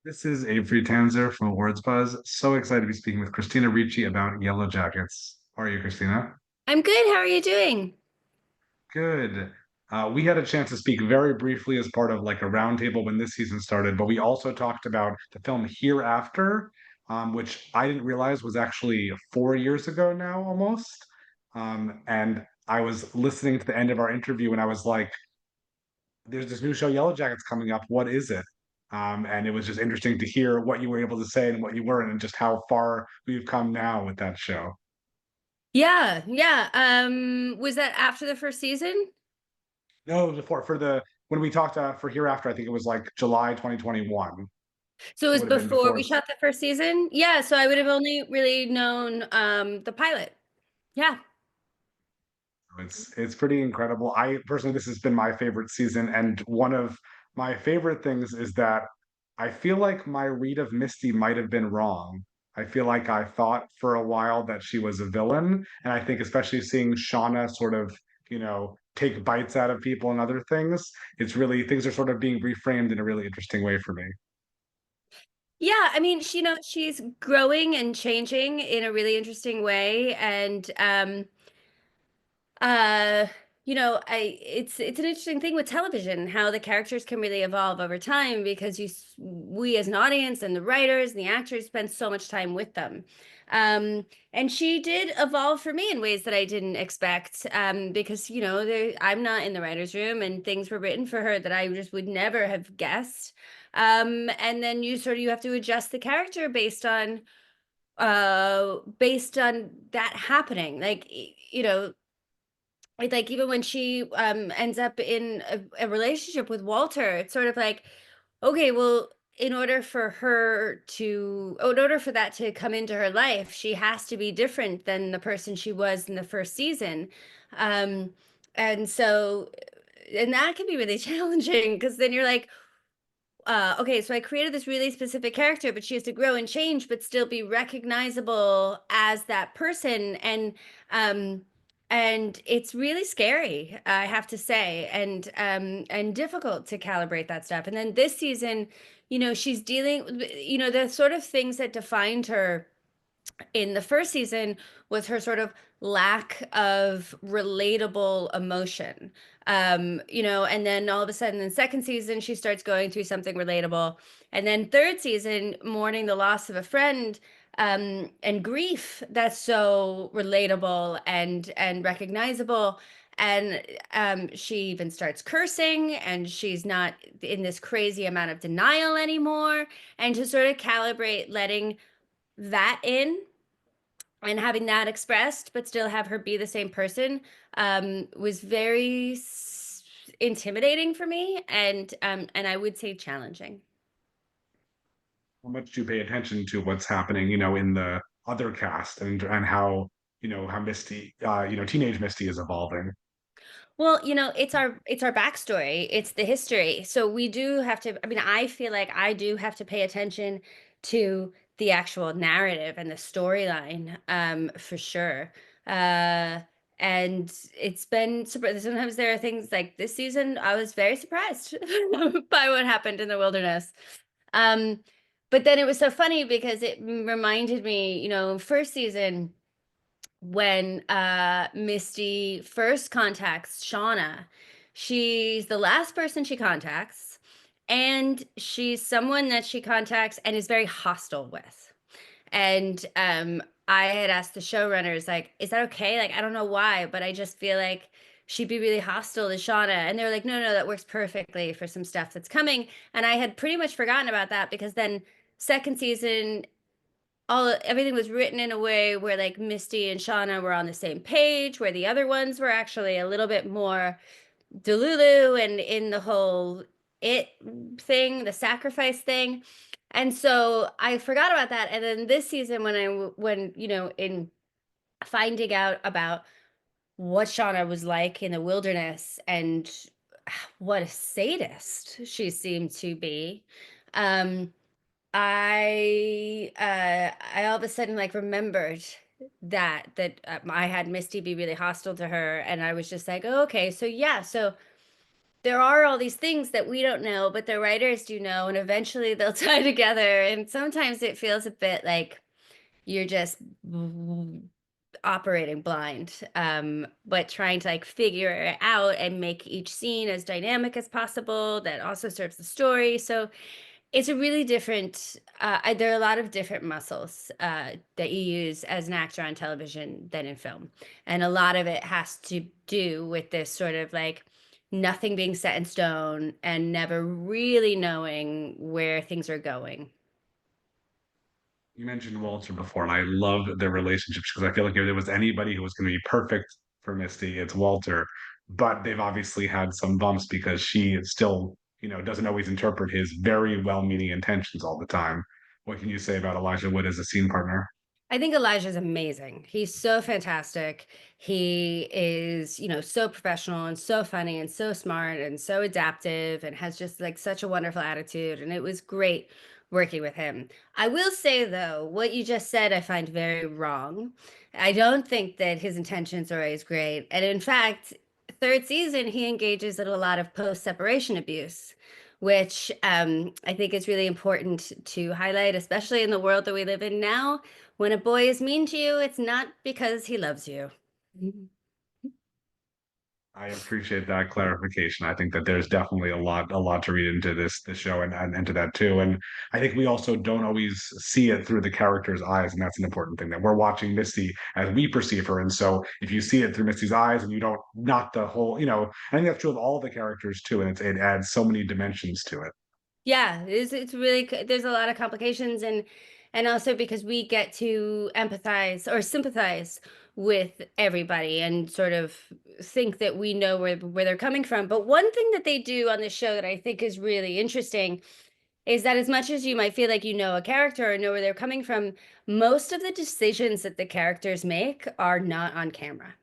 This is Abe Friedtanzer from Words Buzz. So excited to be speaking with Christina Ricci about Yellowjackets. How are you, Christina? I'm good. How are you doing? Good. We had a chance to speak very briefly as part of like a roundtable when this season started, but we also talked about the film Hereafter, which I didn't realize was actually 4 years ago now almost. And I was listening to the end of our interview and I was like, there's this new show Yellowjackets coming up. What is it? And it was just interesting to hear what you were able to say and what you weren't, and just how far we've come now with that show. Yeah, yeah. Was that after the first season? No, before for the when we talked for Hereafter, I think it was like July 2021. So it So it was would have been before before. we shot the first season? Yeah, so I would have only really known the pilot. Yeah. It's pretty incredible. I personally, this has been my favorite season, and one of my favorite things is that I feel like my read of Misty might have been wrong. I feel like I thought for a while that she was a villain, and I think especially seeing Shauna sort of, take bites out of people and other things, it's really things are sort of being reframed in a really interesting way for me. Yeah, I mean, she's growing and changing in a really interesting way and Uh, it's an interesting thing with television, how the characters can really evolve over time because we as an audience and the writers and the actors spend so much time with them. And she did evolve for me in ways that I didn't expect, because I'm not in the writer's room and things were written for her that I just would never have guessed. And then you have to adjust the character based on that happening. Like even when she ends up in a relationship with Walter, it's sort of like, okay, well, in order for that to come into her life, she has to be different than the person she was in the first season. Um, and so, and that can be really challenging because then you're like, okay, so I created this really specific character, but she has to grow and change, but still be recognizable as that person. Um, and it's really scary, I have to say, and difficult to calibrate that stuff. And then this season, she's dealing, the sort of things that defined her in the first season was her sort of lack of relatable emotion. And then all of a sudden in second season, she starts going through something relatable. And then third season, mourning the loss of a friend, and grief that's so relatable and recognizable. And she even starts cursing, and she's not in this crazy amount of denial anymore. And to sort of calibrate letting that in and having that expressed, but still have her be the same person, was very intimidating for me, and I would say challenging. How much do you pay attention to what's happening, in the other cast and how, how Misty, teenage Misty is evolving? Well, it's our backstory. It's the history. So we do have to, I mean, I feel like I do have to pay attention to the actual narrative and the storyline, for sure. Uh, and it's been surprising. Sometimes there are things like this season, I was very surprised by what happened in the wilderness. Um, but then it was so funny because it reminded me, first season when Misty first contacts Shauna. She's the last person she contacts, and she's someone that she contacts and is very hostile with. And I had asked the showrunners, like, is that okay? Like, I don't know why, but I just feel like she'd be really hostile to Shauna. And they were like, no, no, that works perfectly for some stuff that's coming. And I had pretty much forgotten about that because then second season everything was written in a way where like Misty and Shauna were on the same page, where the other ones were actually a little bit more Delulu and in the whole it thing, the sacrifice thing. And so I forgot about that. And then this season, in finding out about what Shauna was like in the wilderness and what a sadist she seemed to be, um, I all of a sudden like remembered that I had Misty be really hostile to her, and I was just like, oh, okay, so yeah, so there are all these things that we don't know, but the writers do know, and eventually they'll tie together. And sometimes it feels a bit like you're just operating blind, but trying to like figure it out and make each scene as dynamic as possible that also serves the story. So it's a really different, there are a lot of different muscles that you use as an actor on television than in film. And a lot of it has to do with this sort of like nothing being set in stone and never really knowing where things are going. You mentioned Walter before, and I love their relationships because I feel like if there was anybody who was going to be perfect for Misty, it's Walter. But they've obviously had some bumps because she still, doesn't always interpret his very well-meaning intentions all the time. What can you say about Elijah Wood as a scene partner? I think Elijah's amazing. He's so fantastic. He is, so professional and so funny and so smart and so adaptive and has just like such a wonderful attitude. And it was great working with him. I will say, though, what you just said, I find very wrong. I don't think that his intentions are always great. And in fact, third season, he engages in a lot of post-separation abuse, which I think is really important to highlight, especially in the world that we live in now. When a boy is mean to you, it's not because he loves you. I appreciate that clarification. I think that there's definitely a lot to read into this show and into that too. And I think we also don't always see it through the character's eyes, and that's an important thing that we're watching Misty as we perceive her. And so if you see it through Misty's eyes and you don't not the whole, I think that's true of all the characters too, and it adds so many dimensions to it. Yeah, it's really there's a lot of complications and also because we get to empathize or sympathize with everybody and sort of think that we know where they're coming from. But one thing that they do on this show that I think is really interesting is that as much as you might feel like you know a character or know where they're coming from, most of the decisions that the characters make are not on camera.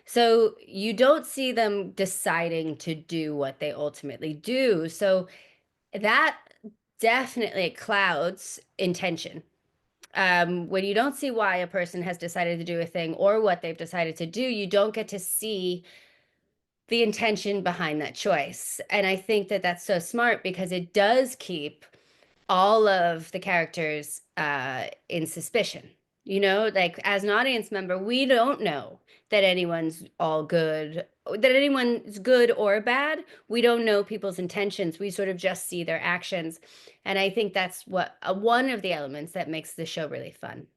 So you don't see them deciding to do what they ultimately do. So that definitely clouds intention. When you don't see why a person has decided to do a thing or what they've decided to do, you don't get to see the intention behind that choice. And I think that that's so smart because it does keep all of the characters in suspicion. Like as an audience member, we don't know that anyone's all good, that anyone's good or bad. We don't know people's intentions. We sort of just see their actions. And I think that's what one of the elements that makes the show really fun.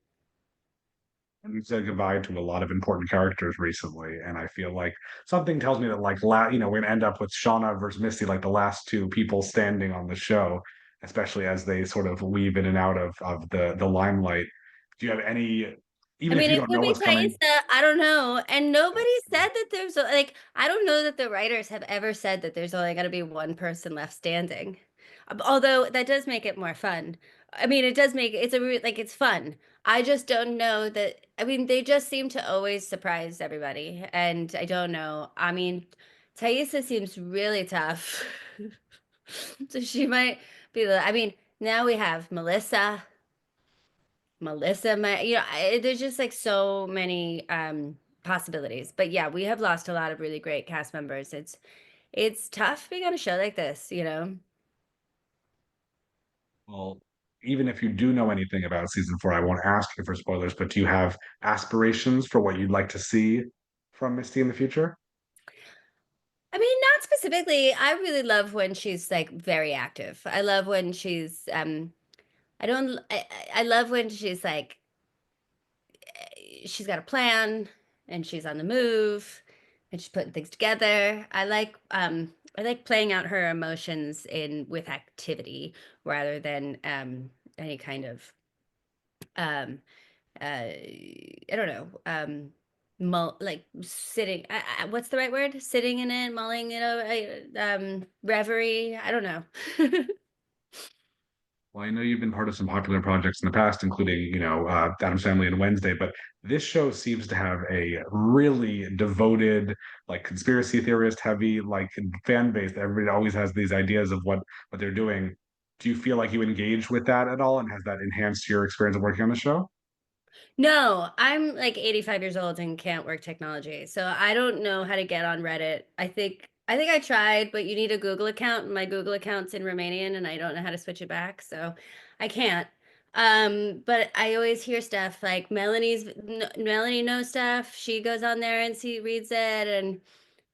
And we said goodbye to a lot of important characters recently, and I feel like something tells me that we're gonna end up with Shauna versus Misty, like the last two people standing on the show, especially as they sort of weave in and out of the limelight. Do you have any, I even if mean, you it don't could know be what's coming? Thaisa. I don't know. And nobody That's said that there's like, I don't know that the writers have ever said that there's only going to be one person left standing. Although that does make it more fun. I mean, it does make it's like it's fun. I just don't know that. I mean, they just seem to always surprise everybody. And I don't know. I mean, Thaisa seems really tough. So she might be I mean, now we have Melissa, there's just like so many possibilities. But yeah, we have lost a lot of really great cast members. It's tough being on a show like this. well, even if you do know anything about season four, I won't ask you for spoilers, but do you have aspirations for what you'd like to see from Misty in the future? I mean, not specifically. I really love when she's like very active. I love when she's I don't I love when she's got a plan and she's on the move and she's putting things together. I like playing out her emotions in with activity rather than any kind of um I don't know like sitting what's the right word? Sitting in it, mulling, reverie. I don't know. Well, I know you've been part of some popular projects in the past, including, Adam's Family and Wednesday, but this show seems to have a really devoted, like conspiracy theorist heavy, like fan base. Everybody always has these ideas of what they're doing. Do you feel like you engage with that at all, and has that enhanced your experience of working on the show? No, I'm like 85 years old and can't work technology. So I don't know how to get on Reddit. I think I think I tried, but you need a Google account, and my Google account's in Romanian, and I don't know how to switch it back, so I can't. But I always hear stuff like Melanie knows stuff. She goes on there and she reads it, and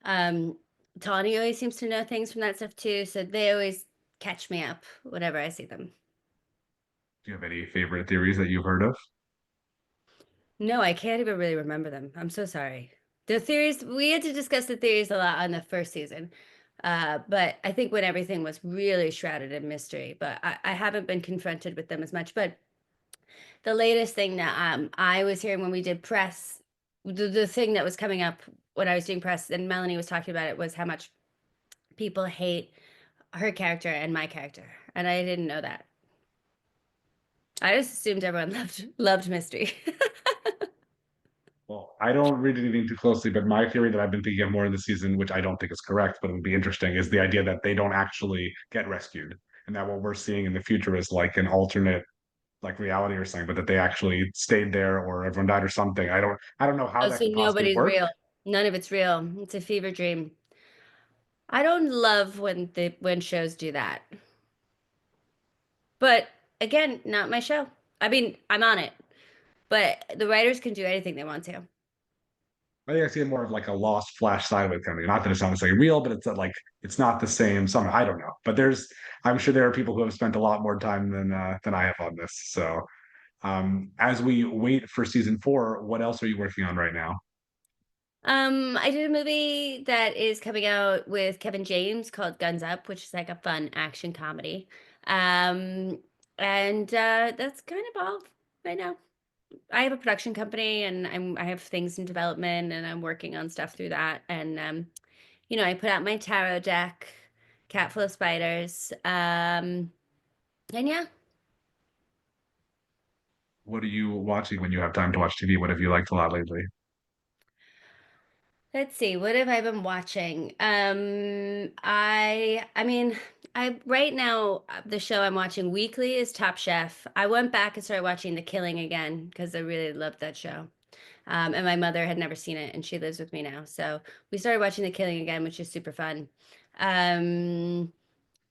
um, Tawny always seems to know things from that stuff too. So they always catch me up whenever I see them. Do you have any favorite theories that you've heard of? No, I can't even really remember them. I'm so sorry. The theories, we had to discuss the theories a lot on the first season. But I think when everything was really shrouded in mystery, but I haven't been confronted with them as much. But the latest thing that I was hearing when we did press, the thing that was coming up when I was doing press and Melanie was talking about it was how much people hate her character and my character. And I didn't know that. I just assumed everyone loved mystery. Well, I don't read anything too closely, but my theory that I've been thinking of more in the season, which I don't think is correct, but it would be interesting, is the idea that they don't actually get rescued, and that what we're seeing in the future is like an alternate, like reality or something, but that they actually stayed there or everyone died or something. I don't know how Oh, that so could possibly nobody's work. real. None of it's real. It's a fever dream. I don't love when shows do that. But again, not my show. I mean, I'm on it, but the writers can do anything they want to. I think I see it more of like a lost flash sideways kind of thing. Not that it sounds like real, but it's like it's not the same. Some I don't know, but I'm sure there are people who have spent a lot more time than I have on this. So as we wait for season four, what else are you working on right now? I did a movie that is coming out with Kevin James called Guns Up, which is like a fun action comedy. Um, and that's kind of all right now. I have a production company and I have things in development and I'm working on stuff through that. And I put out my tarot deck, Cat Full of Spiders. And yeah, What are you watching when you have time to watch TV? What have you liked a lot lately? let's see, what have I been watching? I mean, I right now the show I'm watching weekly is Top Chef. I went back and started watching The Killing again because I really loved that show. And my mother had never seen it and she lives with me now. So we started watching The Killing again, which is super fun. Um,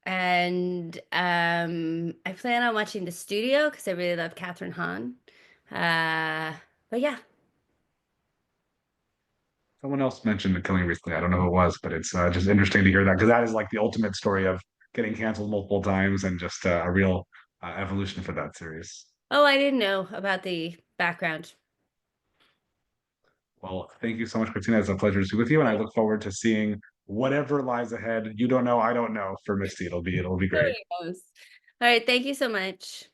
and I plan on watching The Studio because I really love Catherine Hahn. But yeah. Someone else mentioned The Killing recently. I don't know who it was, but it's just interesting to hear that because that is like the ultimate story of getting canceled multiple times and just a real evolution for that series. Oh, I didn't know about the background. Well, thank you so much, Christina. It's a pleasure to speak with you, and I look forward to seeing whatever lies ahead. You don't know, I don't know. For Misty, it'll be great. Nobody knows. All right, thank you so much.